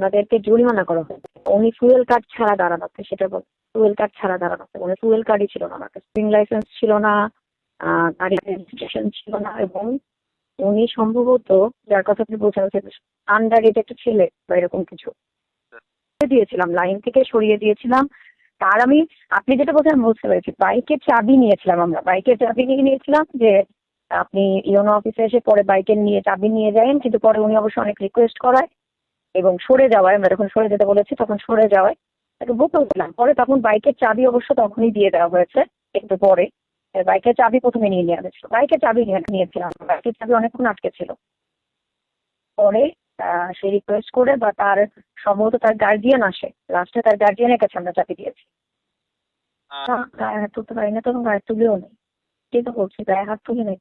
ওনাদেরকে জরিমানা করা হয়েছে। উনি ফুয়েল কার্ড ছাড়া দাঁড়ানোতে, সেটা বল, ফুয়েল কার্ড ছাড়া দাঁড়ানোতে, মানে ফুয়েল কার্ডই ছিল না, ওনার কাছে লাইসেন্স ছিল না, গাড়ির রেজিস্ট্রেশন ছিল না, এবং উনি সম্ভবত, যার কথা আপনি বলছেন, আন্ডার এজ একটা ছেলে বা এরকম কিছু দিয়েছিলাম, লাইন থেকে সরিয়ে দিয়েছিলাম। তার আমি, আপনি যেটা বলছেন বুঝতে পেরেছি, বাইকের চাবি নিয়েছিলাম, আমরা বাইকের চাবি নিয়েছিলাম যে আপনি ইওনো অফিসে এসে পরে বাইকের নিয়ে চাবি নিয়ে যাবেন, কিন্তু পরে উনি অবশ্য অনেক রিকোয়েস্ট করায় এবং সরে যাওয়ায়, আমরা যখন সরে যেতে বলেছি তখন সরে যাওয়ায় তাকে বোকাল দিলাম। পরে তখন বাইকের চাবি অবশ্য তখনই দিয়ে দেওয়া হয়েছে একটু পরে। বাইকের চাবি প্রথমে নিয়ে নেওয়া হয়েছিল, বাইকের চাবি নিয়েছিলাম, বাইকের চাবি অনেকক্ষণ আটকে ছিল। পরে সে রিকোয়েস্ট করে বা তার সম্ভবত তার গার্জিয়ান আসে, লাস্টে তার গার্জিয়ানের কাছে আমরা চাবি দিয়েছি। গায়ে হাত তুলতে পারি না, তখন গায়ে তুলেও নেই, কিন্তু বলছি গায়ে হাত তুলে নেই।